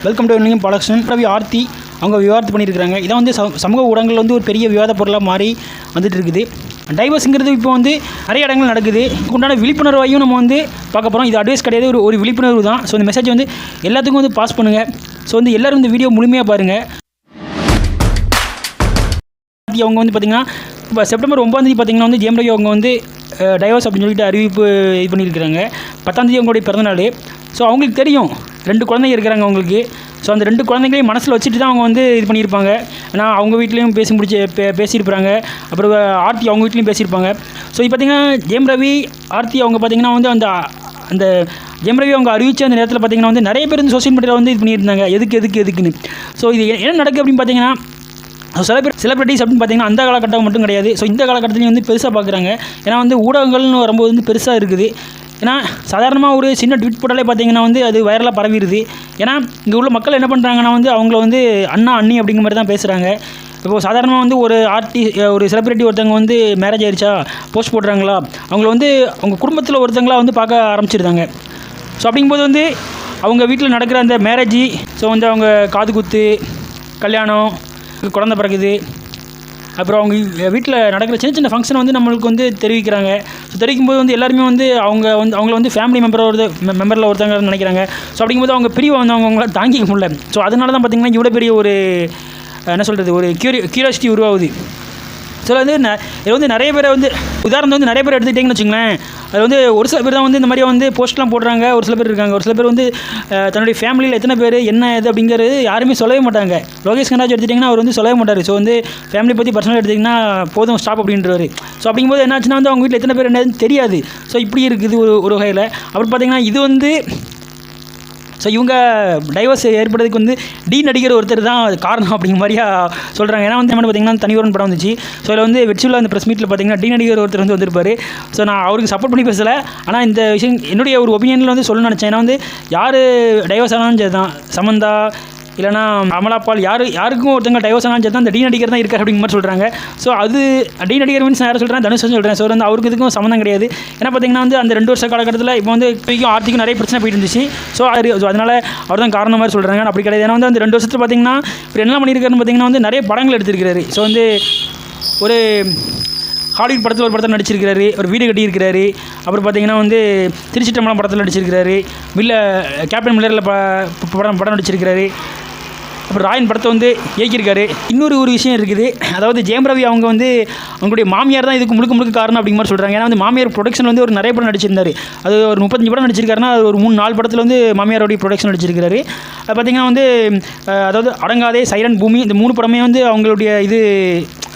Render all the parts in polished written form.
Welcome to new production. Ravi Aarthi அவங்க விவாதம் பண்ணியிருக்காங்க. இதான் வந்து சமூக ஊடகங்கள் வந்து ஒரு பெரிய விவாத பொருளாக மாறி வந்துட்டு இருக்குது. டைவர்ஸுங்கிறது இப்போ வந்து நிறைய இடங்கள் நடக்குது. உண்டான விழிப்புணர்வையும் நம்ம வந்து பார்க்க போகிறோம். இது அட்வைஸ் கிடையாது, ஒரு விழிப்புணர்வு தான். ஸோ இந்த மெசேஜ் வந்து எல்லாத்துக்கும் வந்து பாஸ் பண்ணுங்கள். ஸோ வந்து எல்லோரும் இந்த வீடியோ முழுமையாக பாருங்கள். அவங்க வந்து பார்த்திங்கன்னா இப்போ செப்டம்பர் 9 பார்த்திங்கன்னா வந்து ஜெயம் ரவி அவங்க வந்து டைவர்ஸ் அப்படின்னு சொல்லிட்டு அறிவிப்பு இது பண்ணியிருக்கிறாங்க. 10 அவங்களுடைய பிறந்தநாள். ஸோ அவங்களுக்கு தெரியும் 2 குழந்தைங்க இருக்கிறாங்க அவங்களுக்கு. ஸோ அந்த 2 குழந்தைங்களையும் மனசில் வச்சுட்டு தான் அவங்க வந்து இது பண்ணியிருப்பாங்க. ஏன்னா அவங்க வீட்லேயும் பேசியிருப்பாங்க. அப்புறம் ஆர்த்தி அவங்க வீட்லேயும் பேசியிருப்பாங்க. ஸோ இப்போ பார்த்திங்கன்னா ஜெயம் ரவி ஆர்த்தி அவங்க பார்த்திங்கன்னா வந்து அந்த ஜெயம் ரவி அவங்க அறிவித்த அந்த நேரத்தில் பார்த்திங்கன்னா வந்து நிறைய பேர் வந்து சோஷியல் மீடியாவில் வந்து இது பண்ணியிருந்தாங்க. எதுக்குன்னு. ஸோ இது என்ன நடக்குது அப்படின்னு பார்த்திங்கன்னா சில பேர் செலிபிரிட்டிஸ் அப்படின்னு பார்த்திங்கன்னா அந்த காலகட்டம் மட்டும் கிடையாது. ஸோ இந்த காலகட்டத்துலையும் வந்து பெருசாக பார்க்குறாங்க. ஏன்னா வந்து ஊடகங்கள்னு வரும்போது வந்து பெருசாக இருக்குது. ஏன்னா சாதாரணமாக ஒரு சின்ன ட்வீட் போட்டாலே பார்த்திங்கன்னா வந்து அது வைரலாக பரவிடுது. ஏன்னா இங்கே உள்ள மக்கள் என்ன பண்ணுறாங்கன்னா வந்து அவங்கள வந்து அண்ணா அண்ணி அப்படிங்கிற மாதிரி தான் பேசுகிறாங்க. இப்போது சாதாரணமாக வந்து ஒரு செலிபிரிட்டி ஒருத்தவங்க வந்து மேரேஜ் ஆயிடுச்சா போஸ்ட் போடுறாங்களா, அவங்கள வந்து அவங்க குடும்பத்தில் ஒருத்தங்களாக வந்து பார்க்க ஆரம்பிச்சிருந்தாங்க. ஸோ அப்படிங்கும்போது வந்து அவங்க வீட்டில் நடக்கிற அந்த மேரேஜி, ஸோ வந்து அவங்க காது குத்து, கல்யாணம், குழந்தை பிறகுது, அப்புறம் அவங்க வீட்டில் நடக்கிற சின்ன சின்ன ஃபங்க்ஷனை வந்து நம்மளுக்கு வந்து தெரிவிக்கிறாங்க. ஸோ தெரிவிக்கும்போது வந்து எல்லாருமே வந்து அவங்கள வந்து ஃபேமிலி மெம்பரில் ஒருத்தங்க நினைக்கிறாங்க. ஸோ அப்படிங்கும்போது அவங்க பிரிவை வந்து அவங்களால தாங்கிக்க முடியல. ஸோ அதனால தான் பார்த்திங்கன்னா இவ்வளோ பெரிய ஒரு என்ன சொல்கிறது ஒரு கியூரியாசிட்டி உருவாகுது. ஸோ அது இது வந்து நிறைய பேரை வந்து உதாரணம் வந்து நிறைய பேர் எடுத்துக்கிட்டிங்கன்னு வச்சுங்களேன். அது வந்து ஒரு சில பேர் தான் வந்து இந்த மாதிரி வந்து போஸ்ட்லாம் போடுறாங்க. ஒரு சில பேர் இருக்காங்க. ஒரு சில பேர் வந்து தன்னுடைய ஃபேமிலியில் எத்தனை பேர் என்ன இது அப்படிங்கிறது யாருமே சொல்லவே மாட்டாங்க. லோகேஷ் கனராஜ் எடுத்துட்டிங்கன்னா அவர் வந்து சொல்லவே மாட்டார். ஸோ வந்து ஃபேமிலி பற்றி பர்சனலாக எடுத்திங்கன்னா போதும் ஸ்டாப் அப்படின்றவர். ஸோ அப்படிங்கும்போது என்னாச்சுன்னா வந்து அவங்க வீட்டில் எத்தனை பேர் என்னதுன்னு தெரியாது. ஸோ இப்படி இருக்குது ஒரு வகையில். அப்புறம் பார்த்திங்கன்னா இது வந்து ஸோ இவங்க டைவர்ஸ் ஏற்படுறதுக்கு வந்து நடிகர் ஒருத்தர் தான் காரணம் அப்படிங்கிற மாதிரியா சொல்கிறாங்க. ஏன்னா வந்து பார்த்திங்கன்னா தனியொரு படம் வந்துச்சு. ஸோ அதில் வந்து வெற்றியுள்ள அந்த ப்ரெஸ் மீட்டில் பார்த்திங்கன்னா நடிகர் ஒருத்தர் வந்து வந்திருப்பார். ஸோ நான் அவருக்கு சப்போர்ட் பண்ணி பேசலை. ஆனால் இந்த விஷயம் என்னுடைய ஒரு ஒப்பீனியனில் வந்து சொல்லணும்னு நினச்சேன். ஏன்னா வந்து யார் டைவர்ஸ் ஆனாலும் சரி தான், சமந்தா இல்லைனா அமலாபால் யாருக்கும் ஒருத்தங்க டைவர்ஸ் ஆனாலும் சரி தான் அந்த நடிகர் தான் இருக்கார் அப்படிங்கிற மாதிரி சொல்கிறாங்க. ஸோ அது நடிகர் மீன்ஸ் யாரும் சொல்கிறேன், தனுஷ் சொல்கிறேன். ஸோ வந்து அவருக்கு இதுக்கும் சம்மந்தம் கிடையாது. ஏன்னா பார்த்திங்கன்னா வந்து அந்த 2 வருஷ காலகட்டத்தில் இப்போ வந்து ஆர்த்திக்கும் நிறைய பிரச்சனை போயிட்டு இருந்துச்சு. ஸோ அதனால் அவர் தான் காரணம் மாதிரி சொல்கிறாங்க. அப்படி கிடையாது. ஏன்னா வந்து அந்த 2 வருஷத்தில் பார்த்திங்கன்னா இப்போ என்ன பண்ணியிருக்காருன்னு பார்த்திங்கன்னா வந்து நிறைய படங்கள் எடுத்திருக்கிறாரு. ஸோ வந்து ஒரு ஹாலிவுட் படத்தில் ஒரு படத்தில் நடிச்சிருக்கிறாரு, ஒரு வீடு கட்டியிருக்கிறாரு. அப்புறம் பார்த்திங்கன்னா வந்து திருச்சிட்டம்பலம் படத்தில் நடிச்சிருக்கிறாரு, கேப்டன் மில்லரில் படம் நடிச்சிருக்கிறாரு. அப்புறம் ராயன் படத்தை வந்து இயக்கியிருக்காரு. இன்னொரு விஷயம் இருக்குது. அதாவது ஜெயம் ரவி அவங்க வந்து அவங்களுடைய மாமியார் தான் இதுக்கு முழுக்க காரணம் அப்படிங்கிற மாதிரி சொல்கிறாங்க. ஏன்னா வந்து மாமியார் ப்ரொடக்ஷன் வந்து ஒரு நிறைய படம் நடிச்சிருந்தார். அது ஒரு 35 படம் நடிச்சிருக்காருன்னா அது ஒரு 3-4 படத்தில் வந்து மாமியாரோடைய ப்ரொடக்ஷன் நடிச்சிருக்காரு. அது பார்த்திங்கன்னா வந்து அதாவது அடங்காதே, சைரன், பூமி, இந்த 3 படமே வந்து அவங்களுடைய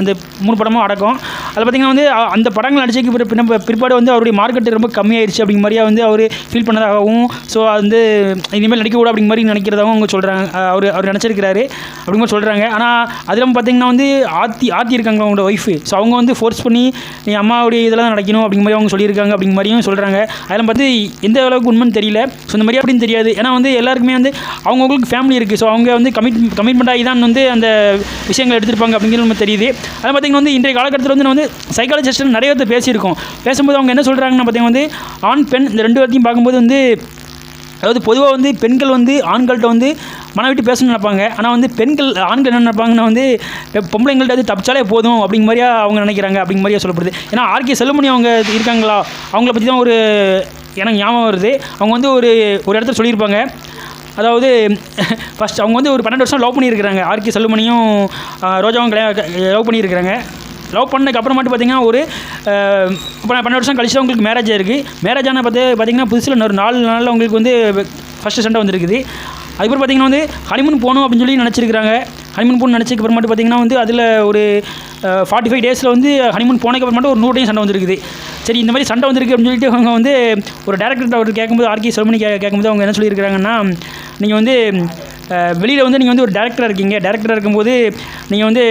அந்த 3 படமும் அடக்கம். அதில் பார்த்திங்கன்னா வந்து அந்த படங்கள் நடிச்சதுக்கு பிற்பாடு வந்து அவருடைய மார்க்கெட்டு ரொம்ப கம்மியாயிடுச்சு அப்படிங்கிற மாதிரியா வந்து அவர் ஃபீல் பண்ணதாகவும், ஸோ வந்து இனிமேல் நடிக்கக்கூடாது அப்படிங்கிற மாதிரி நினைக்கிறதாகவும் அவங்க சொல்கிறாங்க. அவர் நினச்சிருக்கிறாரு அப்படிங்கிற சொல்கிறாங்க. ஆனால் அதில் பார்த்திங்கன்னா வந்து ஆர்த்தி இருக்காங்க அவங்களோட ஒய்ஃபு. ஸோ அவங்க வந்து ஃபோர்ஸ் பண்ணி நீ அம்மாவுடைய இதெல்லாம் நடக்கணும் அப்படிங்கிற மாதிரி அவங்க சொல்லியிருக்காங்க அப்படிங்கிற மாதிரியும் சொல்கிறாங்க. அதெல்லாம் பார்த்து எந்த அளவுக்கு உண்மைன்னு தெரியல. ஸோ இந்த மாதிரி அப்படின்னு தெரியாது. ஏன்னா வந்து எல்லாருக்குமே வந்து அவங்களுக்கு ஃபேமிலி இருக்குது. ஸோ அவங்க வந்து கமிட்மெண்ட் ஆகி தான் வந்து அந்த விஷயங்கள் எடுத்திருப்பாங்க அப்படிங்கிறது நம்ம தெரியுது. அதை பார்த்திங்கன்னா வந்து இன்றைய காலகட்டத்தில் வந்து வந்து சைக்காலஜிஸ்ட் நிறைய பேர் பேசியிருக்கோம். பேசும்போது அவங்க என்ன சொல்கிறாங்கன்னா பார்த்திங்கன்னா வந்து ஆண் பெண் இந்த 2 பேர்த்தையும் பார்க்கும்போது வந்து அதாவது பொதுவாக வந்து பெண்கள் வந்து ஆண்கள்கிட்ட வந்து மனவிட்டு பேசணும்னு நினைப்பாங்க. ஆனால் வந்து ஆண்கள் என்ன நினைப்பாங்கன்னா வந்து பொம்பளைங்கள்ட்ட வந்து தப்பிச்சாலே போதும் அப்படிங்கிற மாதிரியா அவங்க நினைக்கிறாங்க அப்படிங்கிற மாதிரியா சொல்லப்படுது. ஏன்னா ஆர்கே செல்லுமணி அவங்க இருக்காங்களா, அவங்கள பற்றி தான் எனக்கு ஞாபகம் வருது. அவங்க வந்து ஒரு இடத்துல சொல்லியிருப்பாங்க. அதாவது ஃபஸ்ட் அவங்க வந்து ஒரு 12 வருஷம் லவ் பண்ணியிருக்கிறாங்க. ஆர்கே செல்லுமணியும் ரோஜாவும் லவ் பண்ணியிருக்கிறாங்க. லவ் பண்ணதுக்கு அப்புறமாட்டு பார்த்திங்கன்னா ஒரு 12 வருஷம் கழிச்சு அவங்களுக்கு மேரேஜ் ஆயிருக்கு. மேரேஜ் ஆனால் பார்த்திங்கன்னா புதுசில் ஒரு 4 நாளில் அவங்களுக்கு வந்து ஃபஸ்ட்டு சண்டை வந்துருக்குது. அதுக்கப்புறம் பார்த்திங்கன்னா வந்து ஹனிமூன் போகணும் அப்படின்னு சொல்லி நினச்சிருக்கிறாங்க. ஹனிமூன் போகணும்னு நினச்சதுக்கு அப்புறமாட்டு பார்த்திங்கன்னா வந்து அதில் ஒரு 45 டேஸில் வந்து ஹனிமூன் போனதுக்கு அப்புறமாட்டு ஒரு 100 டைம் சண்டை வந்துருக்குது. சரி இந்த மாதிரி சண்டை வந்துருக்கு அப்படின்னு சொல்லிட்டு அவங்க வந்து ஒரு டேரக்டர் அவர் கேட்கும்போது ஆர்கே செல்லுமணி கேட்கும்போது அவங்க என்ன சொல்லியிருக்கிறாங்கன்னா, நீங்கள் வந்து வெளியில் வந்து நீங்கள் வந்து ஒரு டேரக்டராக இருக்கீங்க. டேரக்டராக இருக்கும்போது நீங்கள் வந்து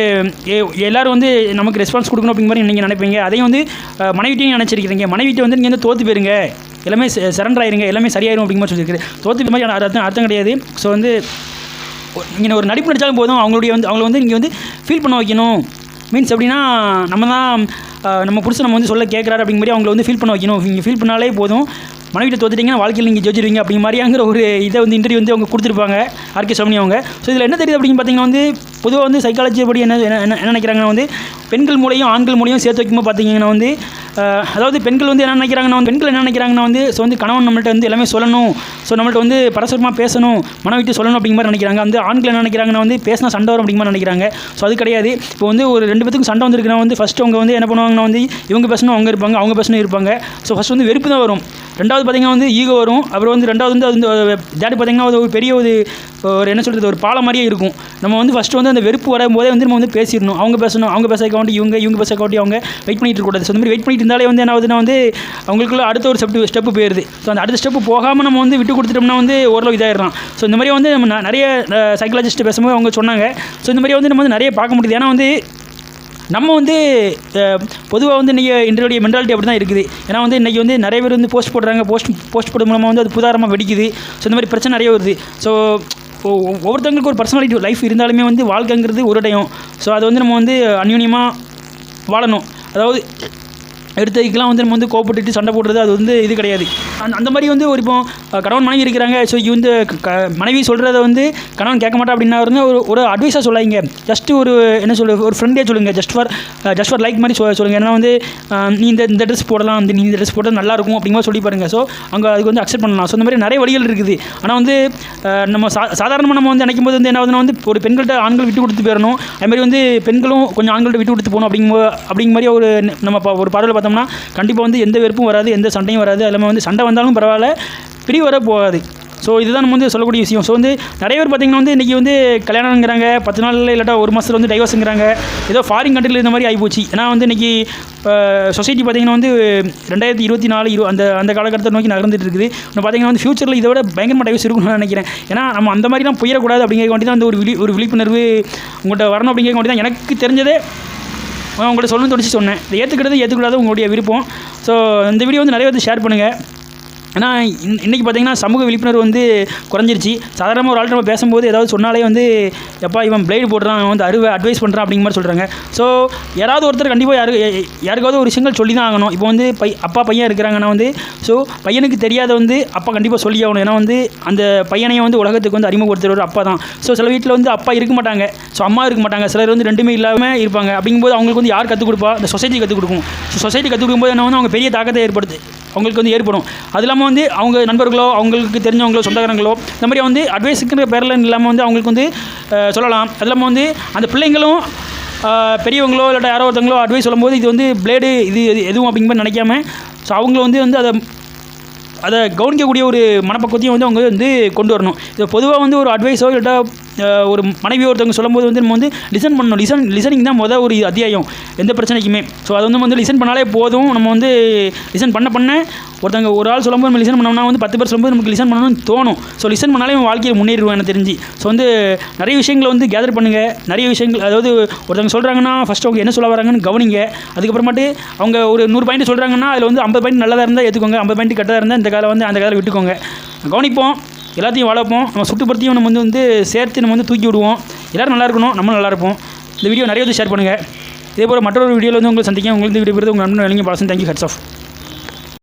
எல்லோரும் வந்து நமக்கு ரெஸ்பான்ஸ் கொடுக்கணும் அப்படிங்கிற மாதிரி நீங்கள் நினைப்பீங்க. அதையும் வந்து மனைவிட்டையும் நினச்சிருக்கிறீங்க. மனைவிட்டு வந்து நீங்கள் வந்து தோற்று போயிருங்க, எல்லாமே சரண்டர் ஆயிருங்க, எல்லாமே சரியாயிரும் அப்படிங்கிற மாதிரி சொல்லியிருக்கிறேன். தோற்று மாதிரி அர்த்தம் கிடையாது. ஸோ வந்து நீங்கள் ஒரு நடிப்பு நடித்தாலும் போதும், அவங்கள வந்து நீங்கள் வந்து ஃபீல் பண்ண வைக்கணும். மீன்ஸ் எப்படின்னா நம்ம புருஷன் நம்ம வந்து சொல்ல கேட்குறாரு அப்படிங்கிற மாதிரி அவங்கள வந்து ஃபீல் பண்ண வைக்கணும். நீங்கள் ஃபீல் பண்ணாலே போதும். மனைவிட்ட தோத்துட்டிங்கன்னா வாழ்க்கையில் நீங்கள் ஜெயிச்சிருவீங்க அப்படிங்கிற மாதிரியாங்கிற ஒரு இதை வந்து இன்டர்வியூ வந்து அவங்க கொடுத்துருப்பாங்க ஆர்கே சௌமியா அவங்க. ஸோ இதில் என்ன தெரியுது அப்படின்னு பார்த்தீங்கன்னா வந்து பொதுவாக வந்து சைக்காலஜி படி என்ன நினைக்கிறாங்கன்னா வந்து பெண்கள் மூலையும் ஆண்கள் மூலையும் சேர்த்து வைக்கும்போது பார்த்தீங்கன்னா வந்து அதாவது பெண்கள் வந்து என்ன நினைக்கிறாங்கன்னா வந்து ஸோ வந்து கணவன் நம்மள்ட்ட வந்து எல்லாமே சொல்லணும், ஸோ நம்மள்ட்ட வந்து பரஸ்பரமாக பேசணும், மனம் விட்டு சொல்லணும் அப்படிங்கிற மாதிரி நினைக்கிறாங்க. வந்து ஆண்கள் என்ன நினைக்கிறாங்கன்னா வந்து பேசினா சண்டை வரும் அப்படிங்கிற மாதிரி நினைக்கிறாங்க. ஸோ அது கிடையாது. இப்போ வந்து ஒரு 2 பேத்துக்கும் சண்டை வந்துருக்குன்னா வந்து ஃபஸ்ட்டு அவங்க வந்து என்ன பண்ணுவாங்கன்னா வந்து இவங்க பேசணும் அவங்க இருப்பாங்க, அவங்க பேசணும் இருப்பாங்க. ஸோ ஃபஸ்ட்டு வந்து வெறுப்பு தான் வரும். ரெண்டாவது பார்த்திங்கன்னா வந்து ஈகோ வரும். அப்புறம் வந்து ரெண்டாவது வந்து அது டேடி பார்த்திங்கன்னா ஒரு பெரிய ஒரு என்ன சொல்கிறது ஒரு பாலம் மாதிரியே இருக்கும். நம்ம வந்து ஃபஸ்ட்டு வந்து அந்த வெறுப்பு வரும்போதே வந்து நம்ம வந்து பேசிடணும். அவங்க பேசணும், அவங்க பேசக்காண்டி இவங்க பேசக்காண்டி அவங்க வெயிட் பண்ணிட்டு இருக்கக்கூடாது. ஸோ இந்த மாதிரி வெயிட் பண்ணிட்டு இருந்தாலே வந்து என்ன ஆகுதுன்னா வந்து அவங்களுக்குள்ள அடுத்த ஒரு ஸ்டெப்பு போயிடுது. ஸோ அந்த அடுத்த ஸ்டெப்பு போகாமல் நம்ம வந்து விட்டு கொடுத்துட்டோம்னா வந்து ஓரளவு இதாகிடலாம். ஸோ இந்த மாதிரி வந்து நம்ம நிறைய சைக்காலஜிஸ்ட் பேசும்போது அவங்க சொன்னாங்க. ஸோ இந்த மாதிரி வந்து நம்ம வந்து நிறைய பார்க்க முடியுது. ஏன்னா வந்து நம்ம வந்து பொதுவாக வந்து இன்றைக்கி இன்றைய மென்டாலிட்டி அப்படி தான் இருக்குது. ஏன்னா வந்து இன்றைக்கி வந்து நிறைய பேர் வந்து போஸ்ட் போடுறாங்க, போஸ்ட் போடும் மூலமாக வந்து அது புதாரமாக வெடிக்குது. ஸோ இந்த மாதிரி பிரச்சனை நிறைய வருது. ஸோ ஒவ்வொருத்தவங்களுக்கு ஒரு பர்சனாலிட்டி லைஃப் இருந்தாலுமே வந்து வாழ்க்கைங்கிறது ஒரு இடையும். ஸோ அதை வந்து நம்ம வந்து அந்யூன்யமாக வாழணும். அதாவது எடுத்ததுக்கெலாம் வந்து நம்ம வந்து கோபப்பட்டுட்டு சண்டை போடுறது அது வந்து இது கிடையாது. அந்த மாதிரி வந்து ஒரு இப்போ கணவன் மனைவி இருக்கிறாங்க. ஸோ வந்து மனைவி சொல்கிறத வந்து கணவன் கேட்க மாட்டா அப்படின்னா ஒரு அட்வைஸாக சொல்லாங்க. ஜஸ்ட்டு ஒரு என்ன ஒரு ஃப்ரெண்டே சொல்லுங்கள். ஜஸ்ட் ஃபார் லைக் மாதிரி சொல்லுங்கள். ஏன்னா வந்து நீ இந்த ட்ரெஸ் போடலாம், நீ இந்த ட்ரெஸ் போட்டால் நல்லாயிருக்கும் அப்படிங்கிற சொல்லி பாருங்கள். ஸோ அங்கே அதுக்கு வந்து அக்செப்ட் பண்ணலாம். ஸோ இந்த மாதிரி நிறைய வழிகள் இருக்குது. ஆனால் வந்து நம்ம சாதாரணமாக நம்ம வந்து நினைக்கும் போது வந்து என்ன ஆகுதுன்னா வந்து ஒரு பெண்கள்கிட்ட ஆண்கள் விட்டு கொடுத்து போயிடணும். அதுமாதிரி வந்து பெண்களும் கொஞ்சம் ஆண்கள்கிட்ட விட்டு கொடுத்து போகணும் அப்படிங்கிற மாதிரி நம்ம ஒரு பார்வையில் பார்த்தோம்னா கண்டிப்பாக வந்து எந்த வெறுப்பும் வராது, எந்த சண்டையும் வராது. அது இல்லாமல் வந்து சண்டை வந்தாலும் பரவாயில்ல, பிரிவு வர போகாது. ஸோ இதுதான் நம்ம வந்து சொல்லக்கூடிய விஷயம். ஸோ வந்து நிறைய பேர் பார்த்திங்கன்னா வந்து இன்றைக்கி வந்து கல்யாணங்கிறாங்க, 10 நாளில் இல்லாட்டா ஒரு மாதத்தில் வந்து டைவர்ஸுங்கிறாங்க. ஏதோ ஃபாரின் கண்ட்ரியில் இந்த மாதிரி ஆகிப்போச்சு. ஏன்னா வந்து இன்றைக்கி சொசைட்டி பார்த்திங்கன்னா வந்து 2024 அந்த காலகட்டத்தை நோக்கி நகர்ந்துட்டு இருக்குது. இன்னும் பார்த்திங்கன்னா வந்து ஃபியூச்சரில் இதை விட பயங்கரமாக டைவர்ஸ் இருக்கும்னு நான் நினைக்கிறேன். ஏன்னா நம்ம அந்த மாதிரிலாம் போயிடக்கூடாது அப்படிங்கிற வேண்டி தான் அந்த ஒரு விழிப்புணர்வு உங்கள்கிட்ட வரணும் அப்படிங்கிற வேண்டி தான் எனக்கு தெரிஞ்சதே உங்கள்கிட்ட சொல்லணும்னு தோணிச்சு சொன்னேன். இதை ஏற்றுக்கூடாது உங்களுடைய விருப்பம். ஸோ இந்த வீடியோ வந்து நிறைய பேர் ஷேர் பண்ணுங்கள். ஏன்னா இன்றைக்கி பார்த்திங்கன்னா சமூக விழிப்புணர்வு வந்து குறைஞ்சிருச்சு. சாதாரணமாக ஒரு ஆள்கிட்ட நம்ம பேசும்போது ஏதாவது சொன்னாலே வந்து எப்பா இவன் பிளேடு போடுறான், அவன் வந்து அட்வைஸ் பண்ணுறான் அப்படிங்கிற மாதிரி சொல்கிறாங்க. ஸோ யாராவது ஒருத்தர் கண்டிப்பாக யாருக்காவது ஒரு விஷயங்கள் சொல்லி தான் ஆகணும். இப்போ வந்து அப்பா பையன் இருக்கிறாங்கன்னா வந்து ஸோ பையனுக்கு தெரியாத வந்து அப்பா கண்டிப்பாக சொல்லி ஆகணும். ஏன்னா வந்து அந்த பையனையும் வந்து உலகத்துக்கு வந்து அறிமுகப்படுத்துகிற அப்பா தான். ஸோ சில வீட்டில் வந்து அப்பா இருக்க மாட்டாங்க, ஸோ அம்மா இருக்க மாட்டாங்க, சிலர் வந்து ரெண்டுமே இல்லாமல் இருப்பாங்க. அப்படிங்கும்போது அவங்களுக்கு வந்து யார் கற்றுக் கொடுப்பா? இந்த சொசைட்டி கற்றுக் கொடுக்கும். ஸோ சொசைட்டி கற்றுக் கொடுக்கும்போது என்ன வந்து அவங்க பெரிய தாக்கத்தை அவங்களுக்கு வந்து ஏற்படும். அது இல்லாமல் வந்து அவங்க நண்பர்களோ அவங்களுக்கு தெரிஞ்சவங்களோ சொந்தக்காரங்களோ இந்த மாதிரி வந்து அட்வைஸுக்குற பேரில் இல்லாமல் வந்து அவங்களுக்கு வந்து சொல்லலாம். அது இல்லாமல் வந்து அந்த பிள்ளைங்களும் பெரியவங்களோ இல்லாட்டா யாரோ ஒருத்தவங்களோ அட்வைஸ் சொல்லும்போது இது வந்து பிளேடு இது எதுவும் அப்படிங்கிற மாதிரி நினைக்காம ஸோ அவங்க வந்து அதை கவனிக்கக்கூடிய ஒரு மனப்பக்குவத்தையும் வந்து அவங்க வந்து கொண்டு வரணும். இது பொதுவாக வந்து ஒரு அட்வைஸோ இல்லாட்டா ஒரு மனைவி ஒருத்தவங்க சொல்லும்போது வந்து நம்ம வந்து லிசன் பண்ணணும். லிசனிங் தான் ஒரு அத்தியாயம் எந்த பிரச்சனைக்குமே. ஸோ அது வந்து லிசன் பண்ணாலே போதும். நம்ம வந்து லிசன் பண்ண ஒருத்தவங்க ஒரு ஆள் சொல்லும்போது நம்ம லிசன் பண்ணோம்னா வந்து 10 பேர் சொல்லும்போது நமக்கு லிசன் பண்ணணும்னு தோணும். ஸோ லிசன் பண்ணாலே நம்ம வாழ்க்கையில் முன்னேறிடுவோம் எனக்கு தெரிஞ்சு. ஸோ வந்து நிறைய விஷயங்களை வந்து கேதர் பண்ணுங்கள். நிறைய விஷயங்கள் அதாவது ஒருத்தவங்க சொல்கிறாங்கன்னா ஃபஸ்ட்டு அவங்க என்ன சொல்ல வராங்கன்னு கவனிங்க. அதுக்கப்புறமாட்டு அவங்க ஒரு 100 பாயிண்ட் சொல்கிறாங்கன்னா அதில் வந்து 50 பாயிண்ட் நல்லதாக இருந்தால் ஏற்றுக்கோங்க, 50 பாயிண்ட் கெட்டதாக இருந்தால் இந்த காலம் வந்து அந்த காலம் விட்டுக்கோங்க. கவனிப்போம், எல்லாத்தையும் வளர்ப்போம், நம்ம சுற்றுப்புறத்தையும் நம்ம வந்து சேர்த்து நம்ம வந்து தூக்கி விடுவோம். எல்லோரும் நல்லா இருக்கணும், நம்மளும் நல்லா இருப்போம். இந்த வீடியோ நிறைய வந்து ஷேர் பண்ணுங்கள். இதே போல் மற்றொரு வீடியோவில் வந்து உங்களை சந்திக்க உங்களுக்கு விடுபடுறது உங்கள் நண்பன் பாலசன். தேங்க்யூ. Heads of.